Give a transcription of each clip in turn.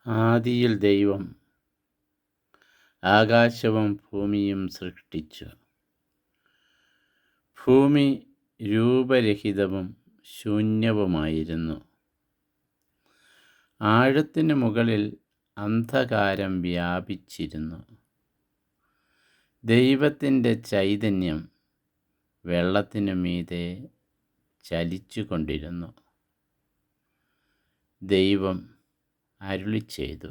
ആദിയിൽ ദൈവം ആകാശവും ഭൂമിയും സൃഷ്ടിച്ചു. ഭൂമി രൂപരഹിതവും ശൂന്യവുമായിരുന്നു. ആഴത്തിനു മുകളിൽ അന്ധകാരം വ്യാപിച്ചിരുന്നു. ദൈവത്തിൻ്റെ ചൈതന്യം വെള്ളത്തിനു മീതെ ചലിച്ചുകൊണ്ടിരുന്നു. ദൈവം അരുളിച്ചെയ്തു,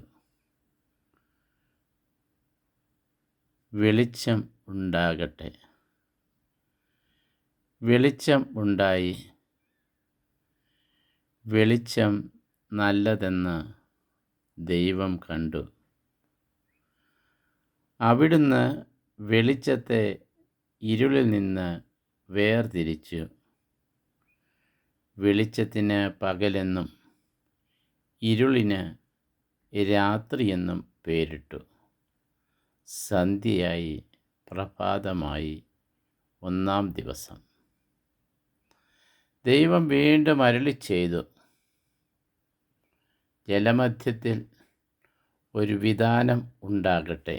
വെളിച്ചം ഉണ്ടാകട്ടെ. വെളിച്ചം ഉണ്ടായി. വെളിച്ചം നല്ലതെന്ന് ദൈവം കണ്ടു. അവിടുന്ന് വെളിച്ചത്തെ ഇരുളിൽ നിന്ന് വേർതിരിച്ചു. വെളിച്ചത്തിന് പകലെന്നും ഇരുളിന് രാത്രിയെന്നും പേരിട്ടു. സന്ധ്യയായി, പ്രഭാതമായി, ഒന്നാം ദിവസം. ദൈവം വീണ്ടും അരുളിച്ചെയ്തു, ജലമധ്യത്തിൽ ഒരു വിതാനം ഉണ്ടാകട്ടെ.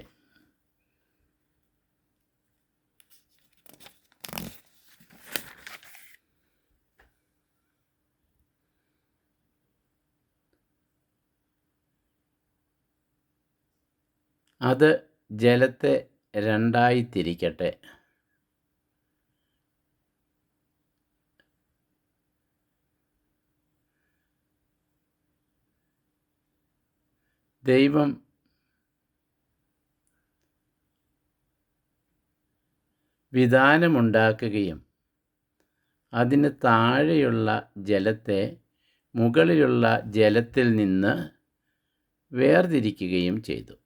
അത് ജലത്തെ രണ്ടായി തിരിക്കട്ടെ. ദൈവം വിതാനമുണ്ടാക്കുകയും അതിന് താഴെയുള്ള ജലത്തെ മുകളിലുള്ള ജലത്തിൽ നിന്ന് വേർതിരിക്കുകയും ചെയ്തു.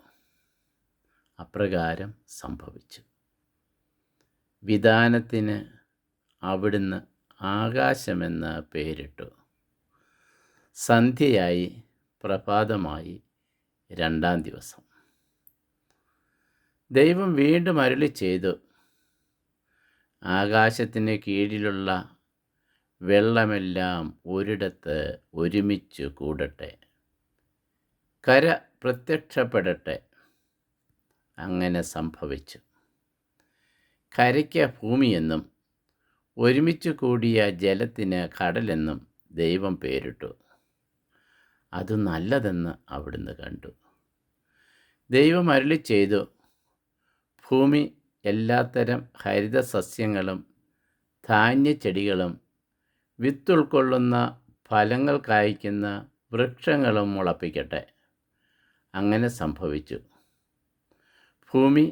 അപ്രകാരം സംഭവിച്ചു. വിതാനത്തിന് അവിടുന്ന് ആകാശമെന്ന് പേരിട്ടു. സന്ധ്യയായി, പ്രഭാതമായി, രണ്ടാം ദിവസം. ദൈവം വീണ്ടും അരുളിച്ചെയ്തു, ആകാശത്തിന് കീഴിലുള്ള വെള്ളമെല്ലാം ഒരിടത്ത് ഒരുമിച്ച് കൂടട്ടെ. കര പ്രത്യക്ഷപ്പെടട്ടെ. അങ്ങനെ സംഭവിച്ചു. കരയ്ക്ക് ഭൂമിയെന്നും ഒരുമിച്ച് കൂടിയ ജലത്തിന് കടലെന്നും ദൈവം പേരിട്ടു. അത് നല്ലതെന്ന് അവിടുന്ന് കണ്ടു. ദൈവം അരുളിച്ചെയ്തു, ഭൂമി എല്ലാത്തരം ഹരിതസസ്യങ്ങളും ധാന്യച്ചെടികളും വിത്തുൾക്കൊള്ളുന്ന ഫലങ്ങൾ കായ്ക്കുന്ന വൃക്ഷങ്ങളും മുളപ്പിക്കട്ടെ. അങ്ങനെ സംഭവിച്ചു. ഭൂമി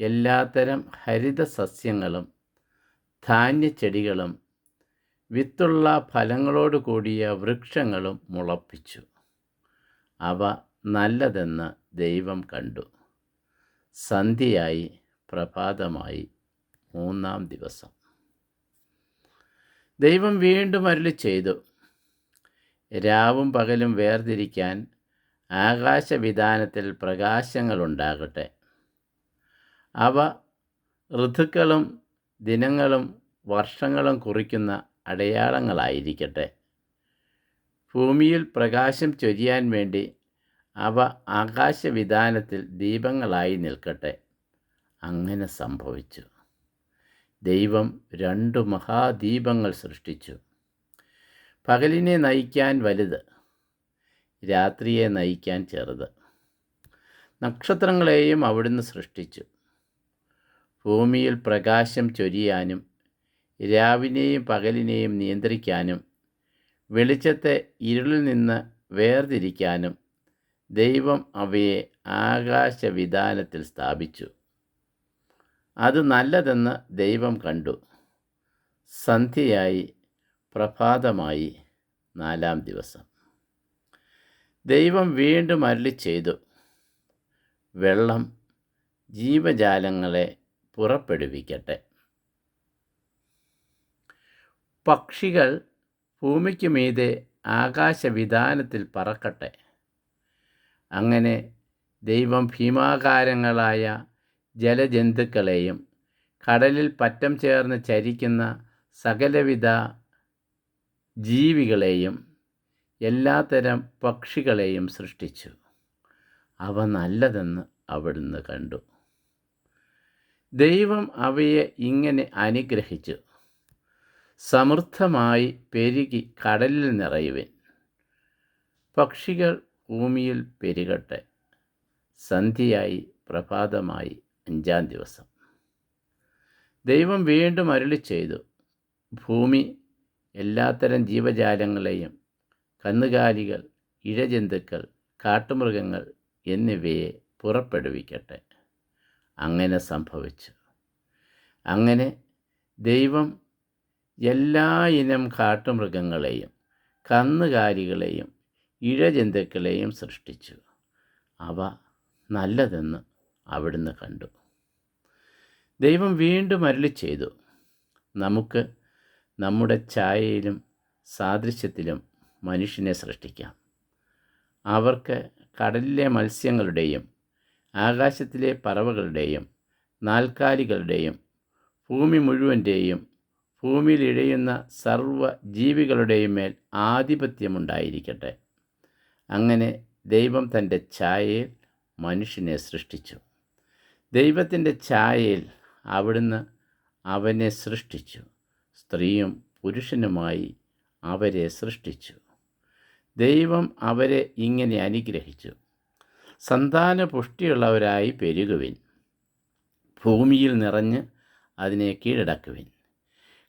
എല്ലാത്തരം ഹരിതസസ്യങ്ങളും ധാന്യച്ചെടികളും വിത്തുള്ള ഫലങ്ങളോട് കൂടിയ വൃക്ഷങ്ങളും മുളപ്പിച്ചു. അവ നല്ലതെന്ന് ദൈവം കണ്ടു. സന്ധ്യയായി, പ്രഭാതമായി, മൂന്നാം ദിവസം. ദൈവം വീണ്ടും അരുളിച്ചെയ്തു, രാവും പകലും വേർതിരിക്കാൻ ആകാശവിതാനത്തിൽ പ്രകാശങ്ങളുണ്ടാകട്ടെ. അവ ഋതുക്കളും ദിനങ്ങളും വർഷങ്ങളും കുറിക്കുന്ന അടയാളങ്ങളായിരിക്കട്ടെ. ഭൂമിയിൽ പ്രകാശം ചൊരിയാൻ വേണ്ടി അവ ആകാശവിതാനത്തിൽ ദീപങ്ങളായി നിൽക്കട്ടെ. അങ്ങനെ സംഭവിച്ചു. ദൈവം 2 മഹാദീപങ്ങൾ സൃഷ്ടിച്ചു. പകലിനെ നയിക്കാൻ വലുത്, രാത്രിയെ നയിക്കാൻ ചെറുത്. നക്ഷത്രങ്ങളെയും അവിടുന്ന് സൃഷ്ടിച്ചു. ഭൂമിയിൽ പ്രകാശം ചൊരിയാനും രാവിനെയും പകലിനെയും നിയന്ത്രിക്കാനും വെളിച്ചത്തെ ഇരുളിൽ നിന്ന് വേർതിരിക്കാനും ദൈവം അവയെ ആകാശവിതാനത്തിൽ സ്ഥാപിച്ചു. അത് നല്ലതെന്ന് ദൈവം കണ്ടു. സന്ധ്യയായി, പ്രഭാതമായി, 4-ാം ദിവസം. ദൈവം വീണ്ടും അരുളിച്ചെയ്തു, വെള്ളം ജീവജാലങ്ങളെ പുറപ്പെടുവിക്കട്ടെ. പക്ഷികൾ ഭൂമിക്ക് മീതെ ആകാശവിതാനത്തിൽ പറക്കട്ടെ. അങ്ങനെ ദൈവം ഭീമാകാരങ്ങളായ ജലജന്തുക്കളെയും കടലിൽ പറ്റം ചേർന്ന് ചരിക്കുന്ന സകലവിധ ജീവികളെയും എല്ലാത്തരം പക്ഷികളെയും സൃഷ്ടിച്ചു. അവ നല്ലതെന്ന് അവിടുന്ന് കണ്ടു. ദൈവം അവയെ ഇങ്ങനെ അനുഗ്രഹിച്ചു: സമൃദ്ധമായി പെരുകി കടലിൽ നിറയുവിൻ. പക്ഷികൾ ഭൂമിയിൽ പെരുകട്ടെ. സന്ധ്യയായി, പ്രഭാതമായി, 5-ാം ദിവസം. ദൈവം വീണ്ടും അരുളിച്ചെയ്തു: ഭൂമി എല്ലാത്തരം ജീവജാലങ്ങളെയും, കന്നുകാലികൾ, ഇഴജന്തുക്കൾ, കാട്ടുമൃഗങ്ങൾ എന്നിവയെ പുറപ്പെടുവിക്കട്ടെ. അങ്ങനെ സംഭവിച്ചു. അങ്ങനെ ദൈവം എല്ലാ ഇനം കാട്ടുമൃഗങ്ങളെയും, കന്നുകാലികളെയും, ഇഴജന്തുക്കളെയും സൃഷ്ടിച്ചു. അവ നല്ലതെന്ന് അവിടുന്ന് കണ്ടു. ദൈവം വീണ്ടും അരുളിച്ചെയ്തു: നമുക്ക് നമ്മുടെ ഛായയിലും സാദൃശ്യത്തിലും മനുഷ്യനെ സൃഷ്ടിക്കാം. അവർക്ക് കടലിലെ മത്സ്യങ്ങളുടെയും ആകാശത്തിലെ പറവകളുടെയും നാൽക്കാലികളുടെയും ഭൂമി മുഴുവൻ്റെയും ഭൂമിയിൽ ഇഴയുന്ന സർവ്വ ജീവികളുടെയും മേൽ ആധിപത്യമുണ്ടായിരിക്കട്ടെ. അങ്ങനെ ദൈവം തൻ്റെ ഛായയിൽ മനുഷ്യനെ സൃഷ്ടിച്ചു. ദൈവത്തിൻ്റെ ഛായയിൽ അവിടുന്ന് അവനെ സൃഷ്ടിച്ചു. സ്ത്രീയും പുരുഷനുമായി അവരെ സൃഷ്ടിച്ചു. ദൈവം അവരെ ഇങ്ങനെ അനുഗ്രഹിച്ചു: സന്താനപുഷ്ടിയുള്ളവരായി പെരുകുവിൻ. ഭൂമിയിൽ നിറഞ്ഞ് അതിനെ കീഴടക്കുവിൻ.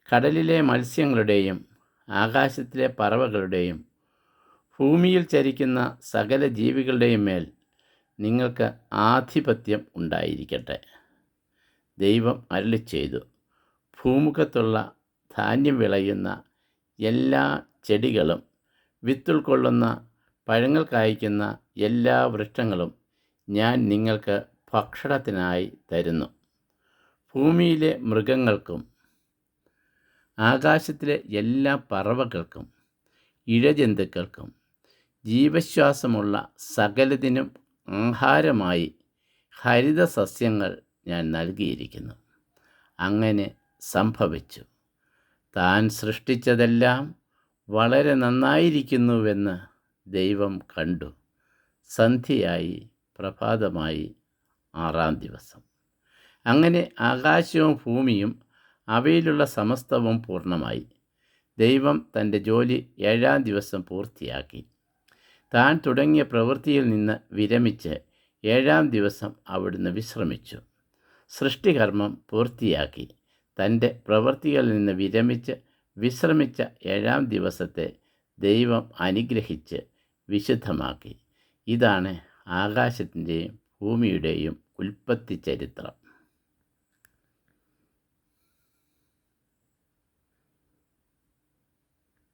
കടലിലെ മത്സ്യങ്ങളുടെയും ആകാശത്തിലെ പറവകളുടെയും ഭൂമിയിൽ ചരിക്കുന്ന സകല ജീവികളുടെയും മേൽ നിങ്ങൾക്ക് ആധിപത്യം ഉണ്ടായിരിക്കട്ടെ. ദൈവം അരുളിച്ചെയ്തു: ഭൂമുഖത്തുള്ള ധാന്യം വിളയുന്ന എല്ലാ ചെടികളും, വിത്തുൾക്കൊള്ളുന്ന പഴങ്ങൾ കായ്ക്കുന്ന എല്ലാ വൃക്ഷങ്ങളും ഞാൻ നിങ്ങൾക്ക് ഭക്ഷണത്തിനായി തരുന്നു. ഭൂമിയിലെ മൃഗങ്ങൾക്കും ആകാശത്തിലെ എല്ലാ പറവകൾക്കും ഇഴജന്തുക്കൾക്കും ജീവശ്വാസമുള്ള സകലതിനും ആഹാരമായി ഹരിതസസ്യങ്ങൾ ഞാൻ നൽകിയിരിക്കുന്നു. അങ്ങനെ സംഭവിച്ചു. താൻ സൃഷ്ടിച്ചതെല്ലാം വളരെ നന്നായിരിക്കുന്നുവെന്ന് ദൈവം കണ്ടു. സന്ധ്യയായി, പ്രഭാതമായി, 6-ാം ദിവസം. അങ്ങനെ ആകാശവും ഭൂമിയും അവയിലുള്ള സമസ്തവും പൂർണ്ണമായി. ദൈവം തൻ്റെ ജോലി 7-ാം ദിവസം പൂർത്തിയാക്കി. താൻ തുടങ്ങിയ പ്രവൃത്തിയിൽ നിന്ന് വിരമിച്ച് 7-ാം ദിവസം അവിടുന്ന് വിശ്രമിച്ചു. സൃഷ്ടികർമ്മം പൂർത്തിയാക്കി തൻ്റെ പ്രവൃത്തികളിൽ നിന്ന് വിരമിച്ച് വിശ്രമിച്ച 7-ാം ദിവസത്തെ ദൈവം അനുഗ്രഹിച്ച് വിശുദ്ധമാക്കി. ഇതാണ് ആകാശത്തിൻ്റെയും ഭൂമിയുടെയും ഉൽപ്പത്തി ചരിത്രം.